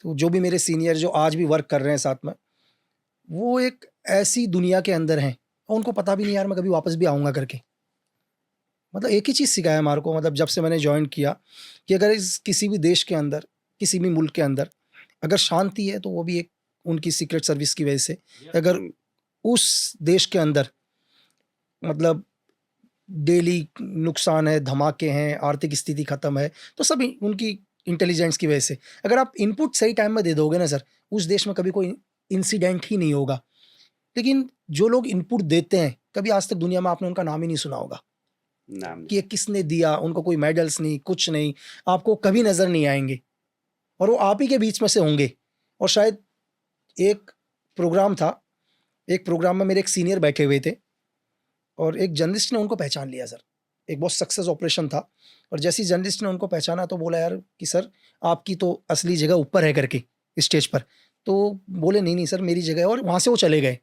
तो जो भी मेरे सीनियर जो आज भी वर्क कर रहे हैं साथ में, वो एक ऐसी दुनिया के अंदर हैं और उनको पता भी नहीं यार मैं कभी वापस भी आऊँगा करके। मतलब एक ही चीज़ सिखाया हमारे को, मतलब जब से मैंने जॉइन किया, कि अगर इस किसी भी देश के अंदर, किसी भी मुल्क के अंदर अगर शांति है तो वो भी एक उनकी सीक्रेट सर्विस की वजह से। अगर उस देश के अंदर मतलब डेली नुकसान है, धमाके हैं, आर्थिक स्थिति खत्म है, तो सब उनकी इंटेलिजेंस की वजह से। अगर आप इनपुट सही टाइम में दे दोगे ना सर, उस देश में कभी कोई इंसिडेंट ही नहीं होगा। लेकिन जो लोग इनपुट देते हैं, कभी आज तक दुनिया में आपने उनका नाम ही नहीं सुना होगा नाम कि ये किसने दिया, उनको कोई मेडल्स नहीं, कुछ नहीं, आपको कभी नजर नहीं आएंगे और वो आप ही के बीच में से होंगे। और शायद एक प्रोग्राम था, एक प्रोग्राम में मेरे एक सीनियर बैठे हुए थे और एक जर्नलिस्ट ने उनको पहचान लिया सर। एक बहुत सक्सेस ऑपरेशन था और जैसे ही जर्नलिस्ट ने उनको पहचाना तो बोला यार कि सर आपकी तो असली जगह ऊपर है करके स्टेज पर। तो बोले नहीं नहीं सर मेरी जगह है, और वहाँ से वो चले गए।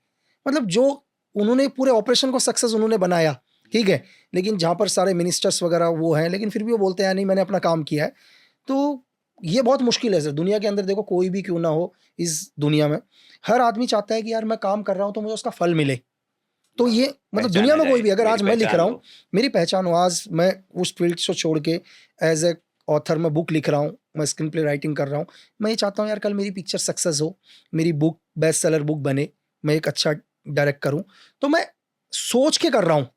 मतलब जो उन्होंने पूरे ऑपरेशन को सक्सेस उन्होंने बनाया, ठीक है, लेकिन जहाँ पर सारे मिनिस्टर्स वगैरह वो हैं, लेकिन फिर भी वो बोलते हैं नहीं मैंने अपना काम किया है। तो ये बहुत मुश्किल है सर दुनिया के अंदर। देखो कोई भी क्यों ना हो इस दुनिया में, हर आदमी चाहता है कि यार मैं काम कर रहा हूँ तो मुझे उसका फल मिले। तो ये मतलब दुनिया पहचाना में कोई जाए, भी, अगर मेरी आज मैं लिख पहचान रहा हूँ, हो। मेरी पहचान हो, आज मैं उस फील्ड से छोड़ के एज ए ऑथर मैं बुक लिख रहा हूँ, मैं स्क्रीन प्ले राइटिंग कर रहा हूँ, मैं ये चाहता हूँ यार कल मेरी पिक्चर सक्सेस हो, मेरी बुक बेस्ट सेलर बुक बने, मैं एक अच्छा डायरेक्ट करूँ, तो मैं सोच के कर रहा हूँ।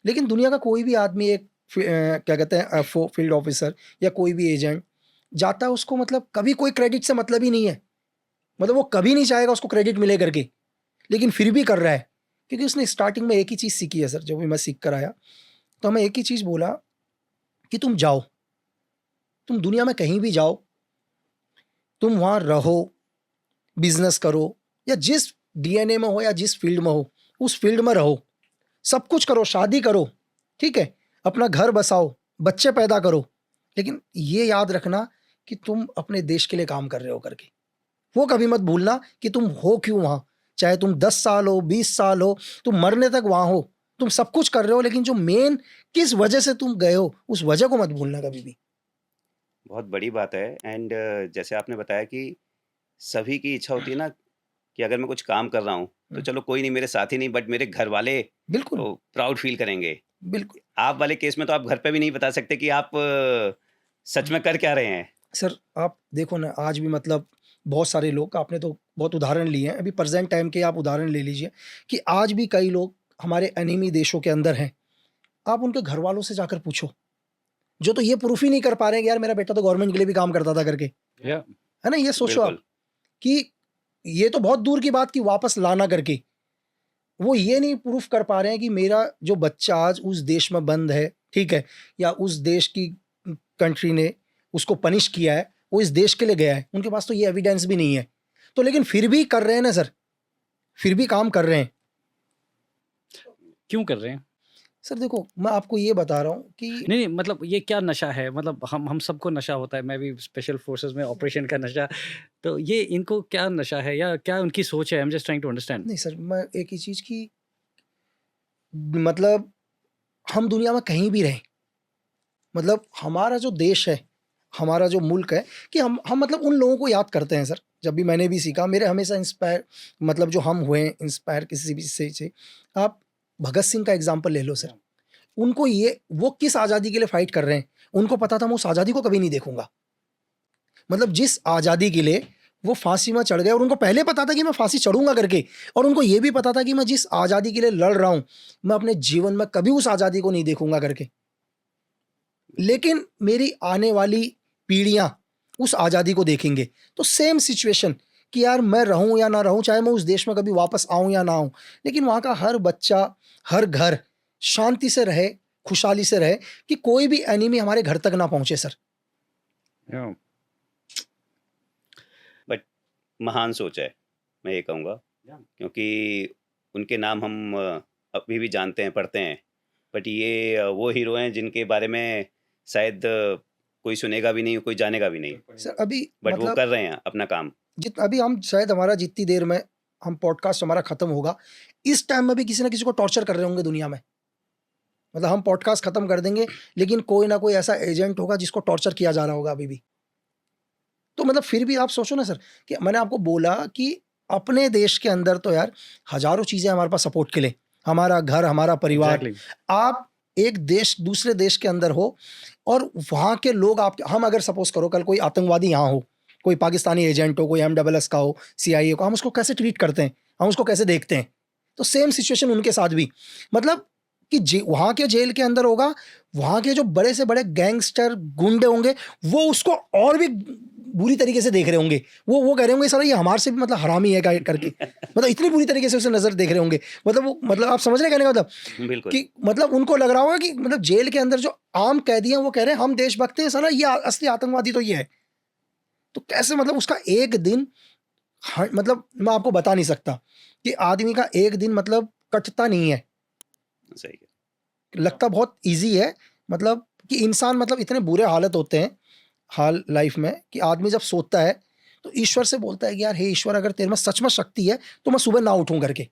लेकिन दुनिया का कोई भी आदमी एक क्या कहते हैं फील्ड ऑफिसर या कोई भी एजेंट जाता है, उसको मतलब कभी कोई क्रेडिट से मतलब ही नहीं है। मतलब वो कभी नहीं चाहेगा उसको क्रेडिट मिले करके, लेकिन फिर भी कर रहा है क्योंकि उसने स्टार्टिंग में एक ही चीज़ सीखी है सर। जो भी मैं सीख कर आया तो हमें एक ही चीज़ बोला कि तुम जाओ, तुम दुनिया में कहीं भी जाओ, तुम वहाँ रहो, बिजनेस करो, या जिस डीएनए में हो या जिस फील्ड में हो उस फील्ड में रहो, सब कुछ करो, शादी करो, ठीक है, अपना घर बसाओ, बच्चे पैदा करो, लेकिन ये याद रखना कि तुम अपने देश के लिए काम कर रहे हो करके। वो कभी मत भूलना कि तुम हो क्यों वहां। चाहे तुम 10 साल हो, 20 साल हो, तुम मरने तक वहां हो, तुम सब कुछ कर रहे हो, लेकिन जो मेन किस वजह से तुम गए हो उस वजह को मत भूलना कभी भी। बहुत बड़ी बात है। एंड जैसे आपने बताया कि सभी की इच्छा होती है ना कि अगर मैं कुछ काम कर रहा हूँ तो चलो कोई नहीं, मेरे साथी नहीं, बट मेरे घर वाले बिल्कुल। प्राउड फील करेंगे। बिल्कुल आप वाले केस में तो आप घर पे भी नहीं बता सकते कि आप सच में कर क्या रहे हैं। सर, आप देखो ना आज भी मतलब बहुत सारे लोग, आपने तो बहुत उदाहरण लिए हैं, अभी प्रेजेंट टाइम के आप उदाहरण ले लीजिए कि आज भी कई लोग हमारे एनिमी देशों के अंदर हैं। आप उनके घर वालों से जाकर पूछो, जो तो ये प्रूफ ही नहीं कर पा रहे हैं कि यार मेरा बेटा तो गवर्नमेंट के लिए भी काम करता था करके, या है ना। ये सोचो आप बिल्कुल। कि ये तो बहुत दूर की बात की वापस लाना करके, वो ये नहीं प्रूफ कर पा रहे हैं कि मेरा जो बच्चा आज उस देश में बंद है, ठीक है, या उस देश की कंट्री ने उसको पनिश किया है, वो इस देश के लिए गया है, उनके पास तो ये एविडेंस भी नहीं है। तो लेकिन फिर भी कर रहे हैं ना सर, फिर भी काम कर रहे हैं। क्यों कर रहे हैं? सर देखो मैं आपको ये बता रहा हूँ कि नहीं, नहीं, मतलब ये क्या नशा है? मतलब हम सबको नशा होता है, मैं भी स्पेशल फोर्सेस में ऑपरेशन का नशा, तो ये इनको क्या नशा है या क्या उनकी सोच है? I am just trying to understand. नहीं सर, मैं एक ही चीज़ की मतलब हम दुनिया में कहीं भी रहें, मतलब हमारा जो देश है, हमारा जो मुल्क है, कि हम मतलब उन लोगों को याद करते हैं सर। जब भी मैंने भी सीखा, मेरे हमेशा इंस्पायर, मतलब जो हम हुए इंस्पायर किसी भी से। आप भगत सिंह का एग्जांपल ले लो सर। उनको ये वो किस आज़ादी के लिए फाइट कर रहे हैं, उनको पता था मैं उस आज़ादी को कभी नहीं देखूंगा। मतलब जिस आज़ादी के लिए वो फांसी में चढ़ गए, और उनको पहले पता था कि मैं फांसी चढ़ूंगा करके, और उनको ये भी पता था कि मैं जिस आज़ादी के लिए लड़ रहा हूं, मैं अपने जीवन में कभी उस आज़ादी को नहीं देखूंगा करके। लेकिन मेरी आने वाली पीढ़ियां उस आज़ादी को देखेंगे। तो सेम सिचुएशन कि यार मैं रहूं या ना रहूं, चाहे मैं उस देश में कभी वापस आऊं या ना आऊं, लेकिन वहां का हर बच्चा, हर घर शांति से रहे, खुशहाली से रहे, कि कोई भी एनिमी हमारे घर तक ना पहुंचे सर। या बट महान सोच है, मैं ये कहूँगा, क्योंकि उनके नाम हम अभी भी जानते हैं, पढ़ते हैं। बट ये वो हीरो हैं जिनके बारे में शायद कोई सुनेगा भी नहीं, कोई जानेगा भी नहीं, सर अभी बट वो मतलब कर रहे हैं अपना काम। अभी हम शायद हमारा जितनी देर में हम पॉडकास्ट हमारा खत्म होगा, इस टाइम में भी किसी ना किसी को टॉर्चर कर रहे होंगे दुनिया में। मतलब हम पॉडकास्ट खत्म कर देंगे, लेकिन कोई ना कोई ऐसा एजेंट होगा जिसको टॉर्चर किया जा रहा होगा अभी भी। तो मतलब फिर भी आप सोचो ना सर कि मैंने आपको बोला कि अपने देश के अंदर तो यार हज़ारों चीज़ें हमारे पास सपोर्ट के लिए, हमारा घर, हमारा परिवार। एग्जैक्टली आप एक देश दूसरे देश के अंदर हो और वहाँ के लोग आप हम अगर सपोज़ करो कल कोई आतंकवादी यहाँ हो, कोई पाकिस्तानी एजेंट हो, कोई एमडबलएस का हो, सीआईए का, हम उसको कैसे ट्रीट करते हैं, हम उसको कैसे देखते हैं। तो सेम सिचुएशन उनके साथ भी, मतलब कि वहाँ के जेल के अंदर होगा, वहाँ के जो बड़े से बड़े गैंगस्टर गुंडे होंगे वो उसको और भी बुरी तरीके से देख रहे होंगे। वो कह रहे होंगे साला ये हमारे से भी मतलब हरामी है करके, मतलब इतनी बुरी तरीके से उसे नजर देख रहे होंगे। मतलब वो मतलब आप समझ रहे हैं कहने का मतलब बिल्कुल कि मतलब उनको लग रहा होगा कि मतलब जेल के अंदर जो आम कैदी हैं वो कह रहे हैं हम देशभक्त हैं, साला ये असली आतंकवादी तो ये है। तो कैसे मतलब उसका एक दिन मतलब मैं आपको बता नहीं सकता कि आदमी का एक दिन मतलब कटता नहीं है, सही है। लगता बहुत इजी है। मतलब कि इंसान मतलब इतने बुरे हालत होते हैं हाल लाइफ में कि आदमी जब सोता है तो ईश्वर से बोलता है कि यार हे ईश्वर अगर तेरे में सच में शक्ति है तो मैं सुबह ना उठूं करके,